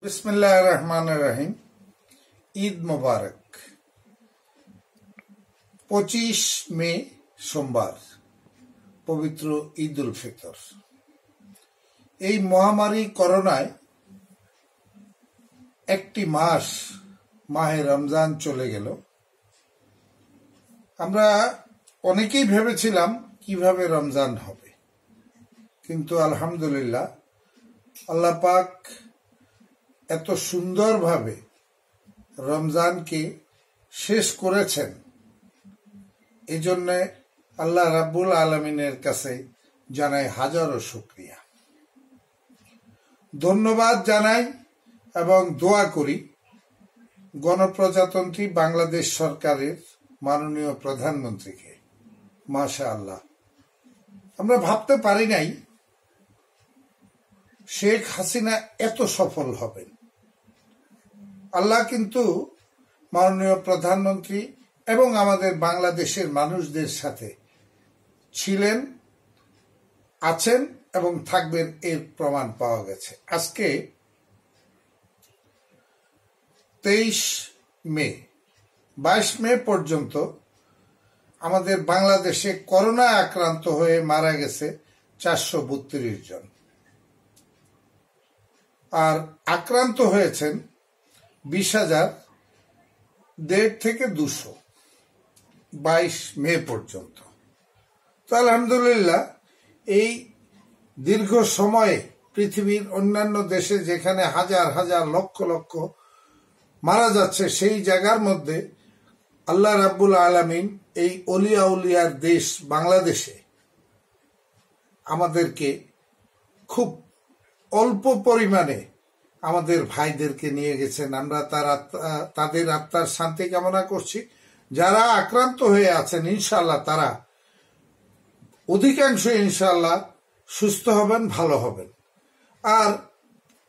बिस्मिल्लाहिर रहमानिर रहीम। ईद मुबारक। 25 মে সোমবার, পবিত্র ঈদ উল ফিতর। এই মহামারী করোনায় একটি মাস মাহে রমজান চলে গেল। আমরা অনেকেই ভেবেছিলাম কিভাবে রমজান হবে, কিন্তু আলহামদুলিল্লাহ আল্লাহ পাক এত সুন্দরভাবে রমজানকে শেষ করেছেন। এই জন্য আল্লাহ রাব্বুল আলামিনের কাছে জানাই হাজারো শুকরিয়া, ধন্যবাদ জানাই এবং দোয়া করি গণপ্রজাতন্ত্রী বাংলাদেশ সরকারের মাননীয় প্রধানমন্ত্রীকে। মাশাআল্লাহ, আমরা ভাবতে পারি নাই শেখ হাসিনা এত সফল হবেন। আল্লাহ কিন্তু মাননীয় প্রধানমন্ত্রী এবং আমাদের বাংলাদেশের মানুষদের সাথে ছিলেন, আছেন এবং থাকবেন, এর প্রমাণ পাওয়া গেছে। আজকে 23 মে, 22 মে পর্যন্ত আমাদের বাংলাদেশে করোনা আক্রান্ত হয়ে মারা গেছে 432 জন, আর আক্রান্ত হয়েছেন 20,000 থেকে 200 22 মে পর্যন্ত। তো আলহামদুলিল্লাহ, এই দীর্ঘ সময়ে পৃথিবীর অন্যান্য দেশে যেখানে হাজার হাজার লক্ষ লক্ষ মারা যাচ্ছে, সেই জায়গার মধ্যে আল্লাহ রাব্বুল আলামিন এই অলিয়া উলিয়ার দেশ বাংলাদেশে আমাদেরকে খুব অল্প পরিমাণে আমাদের ভাইদেরকে নিয়ে গেছেন। আমরা তাদের আত্মার শান্তি কামনা করছি। যারা আক্রান্ত হয়ে আছেন ইনশাআল্লাহ তারা অধিকাংশ ইনশাআল্লাহ সুস্থ হবেন, ভালো হবেন। আর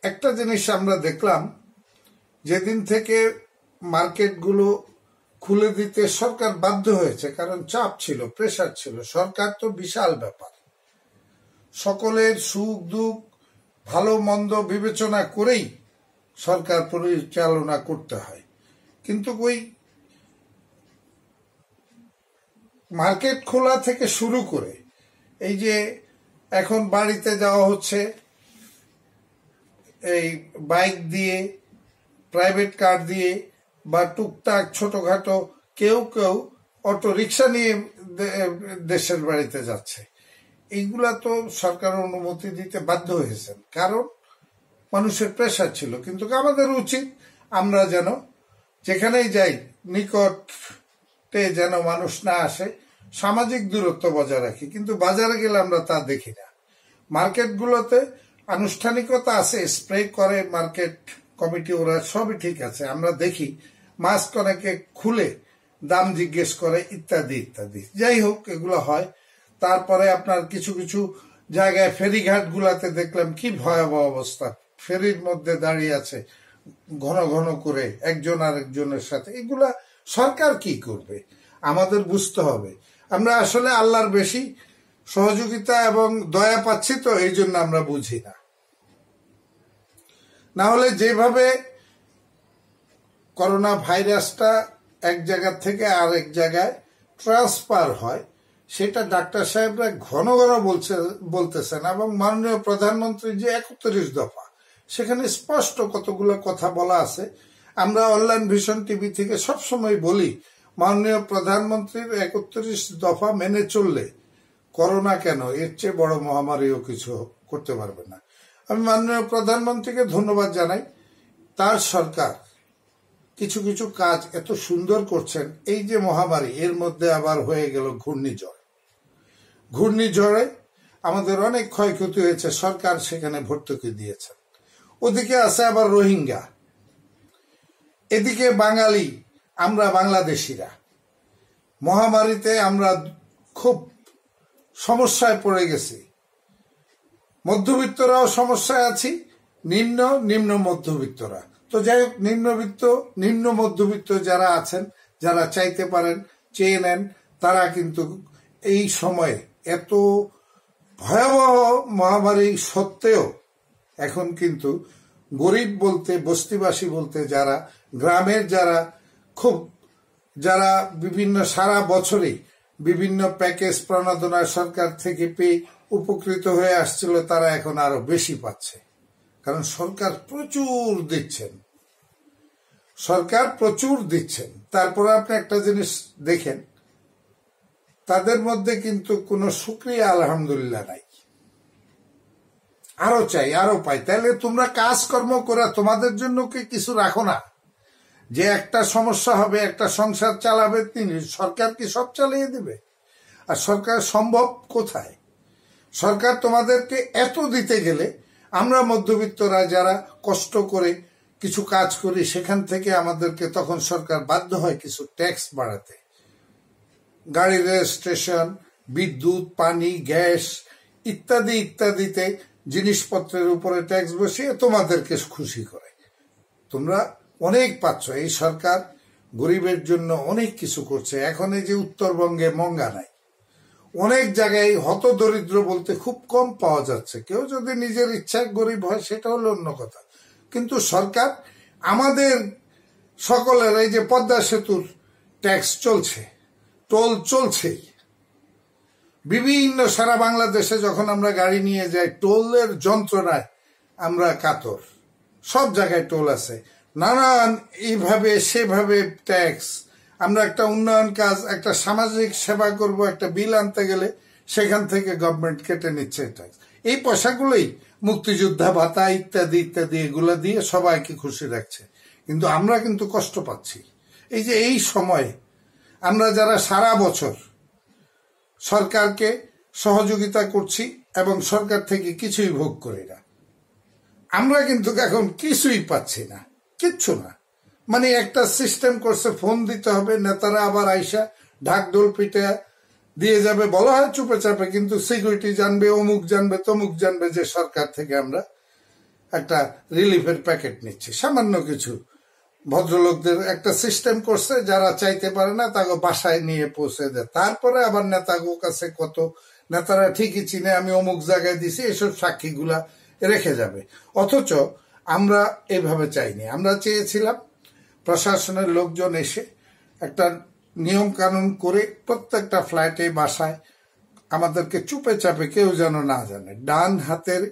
একটা জিনিস আমরা দেখলাম, যেদিন থেকে মার্কেটগুলো খুলে দিতে সরকার বাধ্য হয়েছে, কারণ চাপ ছিল, প্রেসার ছিল। সরকার তো বিশাল ব্যাপার, সকলের সুখ দুঃখ ভালো মন্দ বিবেচনা করেই সরকার পরিচালনা করতে হয়। কিন্তু ওই মার্কেট খোলা থেকে শুরু করে এই যে এখন বাড়িতে যাওয়া হচ্ছে এই বাইক দিয়ে, প্রাইভেট কার দিয়ে, বা টুকটাক ছোটখাটো কেউ কেউ অটো রিক্সা নিয়ে দেশের বাড়িতে যাচ্ছে, এইগুলা তো সরকার অনুমতি দিতে বাধ্য হয়েছেন, কারণ মানুষের প্রেসার ছিল। কিন্তু আমাদের উচিত আমরা যেন যেখানেই যাই নিকটে যেন মানুষ না আসে, সামাজিক দূরত্ব বজায় রাখি। কিন্তু বাজারে গেলে আমরা তা দেখি না। মার্কেটগুলোতে আনুষ্ঠানিকতা আছে, স্প্রে করে মার্কেট কমিটি, ওরা সবই ঠিক আছে, আমরা দেখি। মাস্ক অনেকে খুলে দাম জিজ্ঞেস করে, ইত্যাদি ইত্যাদি। যাই হোক, এগুলো হয়। তারপরে আপনার কিছু কিছু জায়গায় ফেরিঘাট গুলাতে দেখলাম কি ভয়াবহ অবস্থা, ফেরির মধ্যে দাঁড়িয়ে আছে ঘন ঘন করে একজন আরেকজনের সাথে। এগুলা সরকার কি করবে আমাদের বুঝতে হবে। আমরা আসলে আল্লাহর বেশি সহযোগিতা এবং দয়া পাচ্ছি, তো এই জন্য আমরা বুঝি না। না হলে যেভাবে করোনা ভাইরাসটা এক জায়গা থেকে আরেক জায়গায় ট্রান্সফার হয়, সেটা ডাক্তার সাহেবরা ঘন ঘন বলতেছেন, এবং মাননীয় প্রধানমন্ত্রী যে 31 দফা, সেখানে স্পষ্ট কতগুলো কথা বলা আছে। আমরা অনলাইন ভিশন টিভি থেকে সবসময় বলি, মাননীয় প্রধানমন্ত্রীর 31 দফা মেনে চললে করোনা কেন, এর চেয়ে বড় মহামারীও কিছু করতে পারবে না। আমি মাননীয় প্রধানমন্ত্রীকে ধন্যবাদ জানাই। তার সরকার কিছু কিছু কাজ এত সুন্দর করছেন। এই যে মহামারী, এর মধ্যে আবার হয়ে গেল ঘূর্ণিঝড়ে আমাদের অনেক ক্ষয়ক্ষতি হয়েছে, সরকার সেখানে ভর্তুকি দিয়েছে। ওদিকে আছে আবার রোহিঙ্গা, এদিকে বাঙালি, আমরা বাংলাদেশিরা মহামারীতে আমরা খুব সমস্যায় পড়ে গেছি। মধ্যবিত্তরাও সমস্যায় আছি, নিম্ন মধ্যবিত্তরা। তো যাই হোক, নিম্ন মধ্যবিত্ত যারা আছেন, যারা চাইতে পারেন, চেয়ে নেন, তারা কিন্তু এই সময়ে এত ভয়াবহ মহামারী সত্ত্বেও এখন কিন্তু গরিব বলতে, বস্তিবাসী বলতে যারা গ্রামের যারা বিভিন্ন সারা বছরই বিভিন্ন প্যাকেজ প্রণোদনা সরকার থেকে পেয়ে উপকৃত হয়ে আসছিল, তারা এখন আরো বেশি পাচ্ছে। কারণ সরকার প্রচুর দিচ্ছেন। তারপর আপনি একটা জিনিস দেখেন, তাদের মধ্যে কিন্তু কোনো শুকরিয়া আলহামদুলিল্লাহ নাই। আরো চাই, আরো পাই। তাহলে তোমরা কাজকর্ম করে তোমাদের জন্য কি কিছু রাখো না? যে একটা সমস্যা হবে, একটা সংসার চালাবে তিনি, সরকার কি সব চালিয়ে দিবে? আর সরকার সম্ভব কোথায়? সরকার তোমাদেরকে এত দিতে গেলে আমরা মধ্যবিত্তরা যারা কষ্ট করে কিছু কাজ করি, সেখান থেকে আমাদেরকে তখন সরকার বাধ্য হয় কিছু ট্যাক্স বাড়াতে। গাড়ি রেজিস্ট্রেশন, বিদ্যুৎ, পানি, গ্যাস ইত্যাদিতে জিনিসপত্রের উপরে ট্যাক্স বসিয়ে তোমাদেরকে খুশি করে। তোমরা অনেক পাচ্ছ। এই সরকার গরিবের জন্য অনেক কিছু করছে। এখন এই যে উত্তরবঙ্গে মঙ্গা নাই, অনেক জায়গায় হতদরিদ্র বলতে খুব কম পাওয়া যাচ্ছে। কেউ যদি নিজের ইচ্ছায় গরিব হয় সেটা হলো অন্য কথা, কিন্তু সরকার আমাদের সকলের এই যে পদ্মা সেতুর ট্যাক্স চলছে, টোল চলছেই বিভিন্ন সারা বাংলাদেশে। যখন আমরা গাড়ি নিয়ে যাই, টোলের যন্ত্রণায় আমরা কাতর। সব জায়গায় টোল আছে, নানান এইভাবে সেভাবে ট্যাক্স। আমরা একটা উন্নয়ন কাজ, একটা সামাজিক সেবা করব, একটা বিল আনতে গেলে সেখান থেকে গভর্নমেন্ট কেটে নিচ্ছে ট্যাক্স। এই পয়সাগুলোই মুক্তিযোদ্ধা ভাতা ইত্যাদি এগুলা দিয়ে সবাইকে খুশি রাখছে, কিন্তু আমরা কিন্তু কষ্ট পাচ্ছি। এই যে এই সময়ে আমরা যারা সারা বছর সরকারকে সহযোগিতা করছি এবং সরকার থেকে কিছুই ভোগ করি না, আমরা কিন্তু এখন কিছুই পাচ্ছি না, কিচ্ছু না। মানে একটা সিস্টেম করছে, ফোন দিতে হবে, নেতারা আবার আইসা ঢাকঢোল পিঠে দিয়ে যাবে। বলা হয় চুপে চাপে, কিন্তু সিকিউরিটি জানবে, অমুক জানবে, তমুক জানবে যে সরকার থেকে আমরা একটা রিলিফের প্যাকেট নিচ্ছি। সামান্য কিছু ভদ্রলোকদের একটা সিস্টেম করছে, যারা চাইতে পারে না তাকে বাসায় নিয়ে পৌঁছে দেয়। তারপরে আবার নেতাগো কাছে কত নেতারা ঠিকই চিনে, আমি অমুক জায়গায় দিছি, এসব সাক্ষীগুলা রেখে যাবে। অথচ আমরা এভাবে চাইনি। আমরা চেয়েছিলাম প্রশাসনের লোকজন এসে একটা নিয়ম কানুন করে প্রত্যেকটা ফ্ল্যাটে, বাসায় আমাদেরকে চুপে চাপে কেউ যেন না জানে, ডান হাতের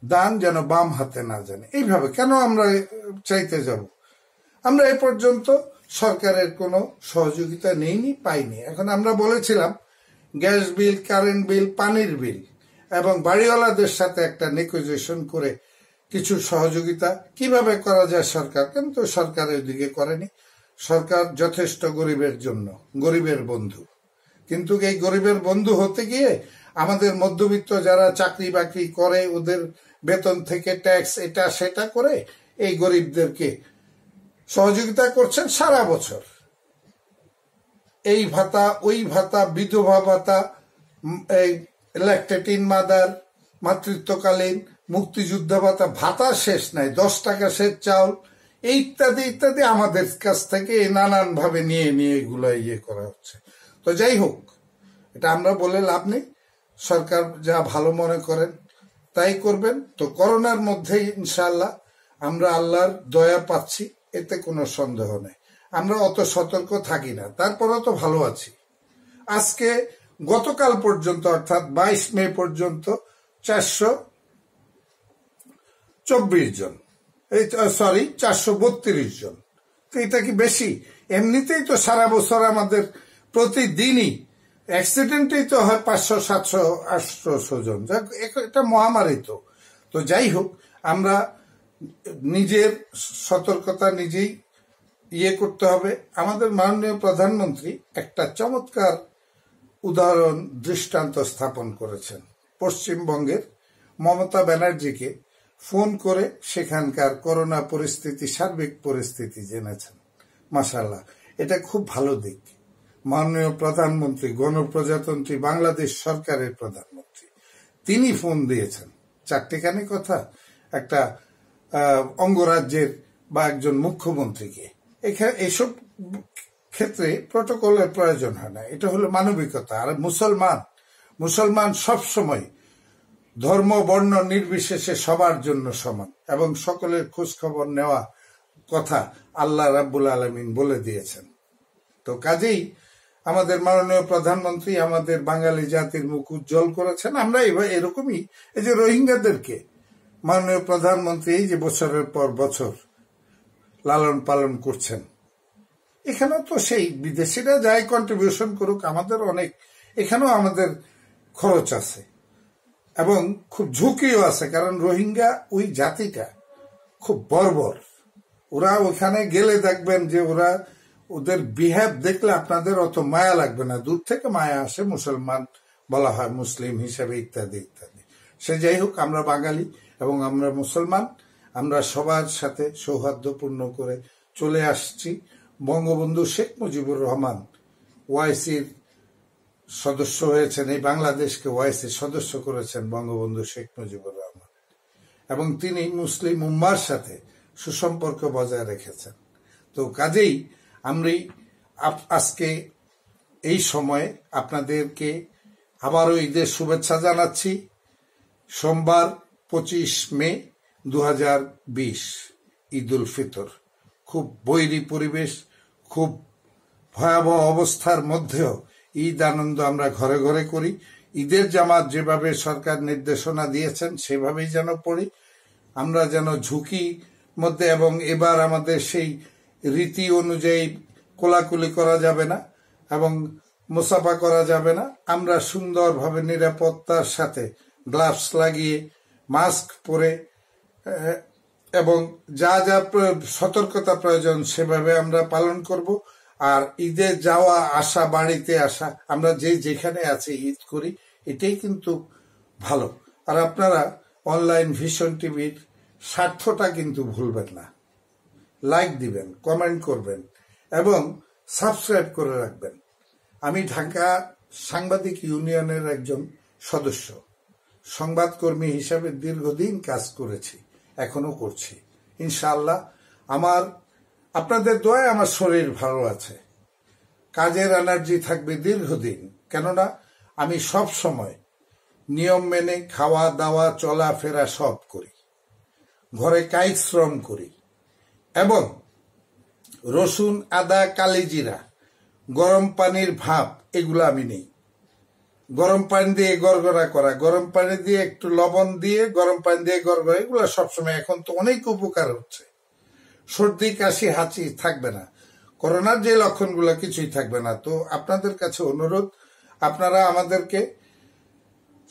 দান যেন বাম হাতে না জানে। এইভাবে কেন আমরা চাইতে যাব? আমরা এ পর্যন্ত সরকারের কোনো সহযোগিতা নেইনি, পাইনি। এখন আমরা বলেছিলাম গ্যাস বিল, কারেন্ট বিল, পানির বিল এবং বাড়িওয়ালাদের সাথে একটা নেগোসিয়েশন করে কিছু সহযোগিতা কিভাবে করা যায় সরকার, কিন্তু সরকার ওইদিকে করেনি। সরকার যথেষ্ট গরিবের জন্য, গরিবের বন্ধু, কিন্তু এই গরিবের বন্ধু হতে গিয়ে আমাদের মধ্যবিত্ত যারা চাকরি বাকরি করে, ওদের বেতন থেকে ট্যাক্স এটা সেটা করে এই গরিবদেরকে সহযোগিতা করছেন সারা বছর। এই ভাতা, ওই ভাতা, বিধবা ভাতা, এই ল্যাকটেটিন মাদার, মাতৃত্বকালীন, মুক্তিযোদ্ধা ভাতা, ভাতা শেষ নাই, 10 টাকা শেষ চাউল ইত্যাদি আমাদের কাছ থেকে নানান ভাবে নিয়ে এগুলো করা হচ্ছে। তো যাই হোক, এটা আমরা বলে লাভ নেই। সরকার যা ভালো মনে করেন তাই করবেন। তো করোনার মধ্যে ইনশাআল্লাহ আমরা আল্লাহর দয়া পাচ্ছি, এতে কোনো সন্দেহ নেই। আমরা অত সতর্ক থাকি না, তারপরে তো ভালো আছি। আজকে গতকাল পর্যন্ত অর্থাৎ 22 মে পর্যন্ত 424 জন, 432 জন। তো এটা কি বেশি? এমনিতেই তো সারা বছর আমাদের প্রতিদিনই অ্যাক্সিডেন্টেই তো হয় 500, 700, 800 জন। এটা মহামারী। তো যাই হোক, আমরা নিজের সতর্কতা নিজেই করতে হবে। আমাদের মাননীয় প্রধানমন্ত্রী একটা চমৎকার উদাহরণ, দৃষ্টান্ত স্থাপন করেছেন। পশ্চিমবঙ্গের মমতা ব্যানার্জিকে ফোন করে সেখানকার করোনা পরিস্থিতি, সার্বিক পরিস্থিতি জেনেছেন। মাশাআল্লাহ, এটা খুব ভালো দিক। মাননীয় প্রধানমন্ত্রী, গণপ্রজাতন্ত্রী বাংলাদেশ সরকারের প্রধানমন্ত্রী, তিনি ফোন দিয়েছেন। 4টিখানি কথা একটা অঙ্গরাজ্যের বা একজন মুখ্যমন্ত্রীকে। এসব ক্ষেত্রে প্রটোকলের প্রয়োজন হয় না, এটা হলো মানবিকতা। আর মুসলমান সব সময় ধর্ম বর্ণ নির্বিশেষে সবার জন্য সমান এবং সকলের খোঁজ খবর নেওয়া কথা আল্লাহ রাব্বুল আলামিন বলে দিয়েছেন। তো কাজেই আমাদের মাননীয় প্রধানমন্ত্রী আমাদের বাঙালি জাতির মুখ উজ্জ্বল করেছেন। আমরা এবার এরকমই এই যে রোহিঙ্গাদেরকে মাননীয় প্রধানমন্ত্রী এই যে বছরের পর বছর লালন পালন করছেন, এখানেও তো সেই বিদেশিরা যাই কন্ট্রিবিউশন করুক, আমাদের অনেক এখানেও আমাদের খরচ আছে এবং খুব ঝুঁকিও আছে। কারণ রোহিঙ্গা ওই জাতিটা খুব বর্বর। ওরা ওখানে গেলে দেখবেন যে ওদের বিহেভ দেখলে আপনাদের অত মায়া লাগবে না, দূর থেকে মায়া আসে, মুসলমান বলা হয় মুসলিম হিসেবে ইত্যাদি ইত্যাদি। সে যাই হোক, আমরা বাঙালি এবং আমরা মুসলমান, আমরা সবার সাথে সৌহার্দ্যপূর্ণ করে চলে আসছি। বঙ্গবন্ধু শেখ মুজিবুর রহমান ওআইসির সদস্য হয়েছেন, এই বাংলাদেশকে ওআইসির সদস্য করেছেন বঙ্গবন্ধু শেখ মুজিবুর রহমান, এবং তিনি মুসলিম উম্মার সাথে সুসম্পর্ক বজায় রেখেছেন। তো কাজেই আমরা আজকে এই সময়ে আপনাদেরকে আবারও ঈদের শুভেচ্ছা জানাচ্ছি। সোমবার 25 মে 2020 ঈদ উল ফিতর। খুব বৈরী পরিবেশ, খুব ভয়াবহ অবস্থার মধ্যেও ঈদ আনন্দ আমরা ঘরে ঘরে করি। ঈদের জামাত যেভাবে সরকার নির্দেশনা দিয়েছেন সেভাবেই যেন পড়ি, আমরা যেন ঝুঁকি মধ্যে, এবং এবার আমাদের সেই রীতি অনুযায়ী কোলাকুলি করা যাবে না এবং মুসাফা করা যাবে না। আমরা সুন্দরভাবে নিরাপত্তার সাথে গ্লাভস লাগিয়ে, মাস্ক পরে এবং যা যা সতর্কতা প্রয়োজন সেভাবে আমরা পালন করব। আর ঈদে যাওয়া আসা, বাড়িতে আসা, আমরা যেখানে আছি ঈদ করি, এটাই কিন্তু ভালো। আর আপনারা অনলাইন ভিশন টিভির স্বার্থটা কিন্তু ভুলবেন না, লাইক দিবেন, কমেন্ট করবেন এবং সাবস্ক্রাইব করে রাখবেন। আমি ঢাকা সাংবাদিক ইউনিয়নের একজন সদস্য, সংবাদকর্মী হিসাবে দীর্ঘদিন কাজ করেছি, এখনো করছি। ইনশাআল্লাহ আপনাদের দোয়ায় আমার শরীর ভালো আছে, কাজের এনার্জি থাকবে দীর্ঘদিন। কেননা আমি সব সময় নিয়ম মেনে খাওয়া দাওয়া চলাফেরা সব করি, ঘরে কায়িক শ্রম করি এবং রসুন, আদা, কালিজিরা, গরম পানির ভাপ এগুলো আমি নেই। গরম পানি দিয়ে গড়গড়া করা, গরম পানি দিয়ে একটু লবণ দিয়ে গরম পানি দিয়ে গড়গড়া, এগুলো সবসময় এখন তো অনেক উপকার হচ্ছে। সর্দি কাশি হাঁচি থাকবে না, করোনার যে লক্ষণগুলো কিছুই থাকবে না। তো আপনাদের কাছে অনুরোধ, আপনারা আমাদেরকে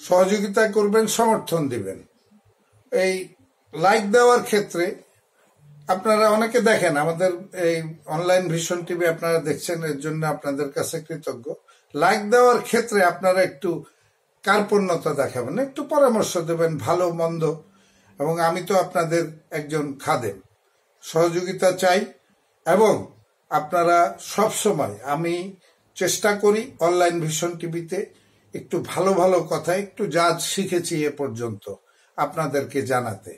সহযোগিতা করবেন, সমর্থন দিবেন। এই লাইক দেওয়ার ক্ষেত্রে আপনারা অনেকে দেখেন আমাদের এই অনলাইন ভিশন টিভি, আপনারা দেখছেন, এর জন্য আপনাদের কাছে কৃতজ্ঞ। লাইক দেওয়ার ক্ষেত্রে আপনারা একটু কার্পণ্যতা দেখাবেন, একটু পরামর্শ দেবেন ভালো মন্দ, এবং আমি তো আপনাদের একজন খাদেম, সহযোগিতা চাই। এবং আপনারা সব সময়, আমি চেষ্টা করি অনলাইন ভিশন টিভিতে একটু ভালো ভালো কথা, একটু যা শিখেছি এ পর্যন্ত আপনাদেরকে জানাতে।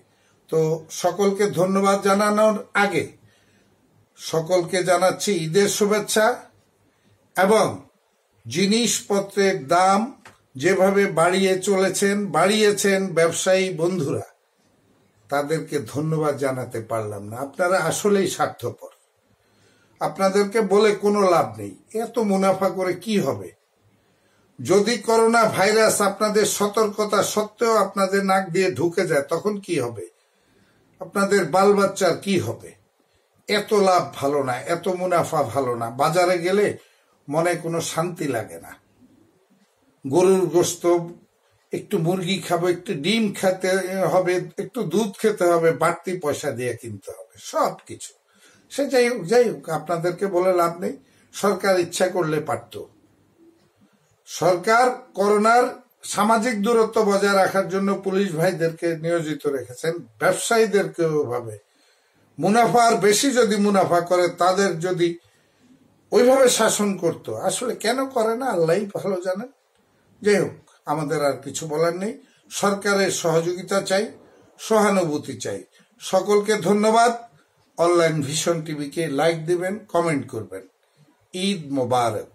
তো সকলকে ধন্যবাদ জানানোর আগে সকলকে জানাচ্ছি ঈদের শুভেচ্ছা। এবং জিনিসপত্রের দাম যেভাবে বাড়িয়েছেন ব্যবসায়ী বন্ধুরা, তাদেরকে ধন্যবাদ জানাতে পারলাম না। আপনারা আসলেই স্বার্থপর, আপনাদেরকে বলে কোনো লাভ নেই। এত মুনাফা করে কি হবে? যদি করোনা ভাইরাস আপনাদের সতর্কতা সত্ত্বেও আপনাদের নাক দিয়ে ঢুকে যায়, তখন কি হবে? আপনাদের বাল বাচ্চার কি হবে? এত লাভ ভালো না, এত মুনাফা ভালো না। বাজারে গেলে মনে কোনো শান্তি লাগে না। গরুর গোশত, একটু মুরগি খাবো, একটু ডিম খেতে হবে, একটু দুধ খেতে হবে, বাড়তি পয়সা দিয়ে কিনতে হবে সবকিছু। সে যাই হোক, আপনাদেরকে বলে লাভ নেই। সরকার ইচ্ছা করলে পারত। সরকার করোনার সামাজিক দূরত্ব বজায় রাখার জন্য পুলিশ ভাইদেরকে নিয়োজিত রেখেছেন, ব্যবসায়ীদেরকেও ভাবে মুনাফার বেশি যদি মুনাফা করে, তাদের যদি ওইভাবে শাসন করত, আসলে কেন করে না আল্লাহই ভালো জানেন। যাই হোক, আমাদের আর কিছু বলার নেই। সরকারের সহযোগিতা চাই, সহানুভূতি চাই। সকলকে ধন্যবাদ। অনলাইন ভিশন টিভিকে লাইক দিবেন, কমেন্ট করবেন। ঈদ মোবারক।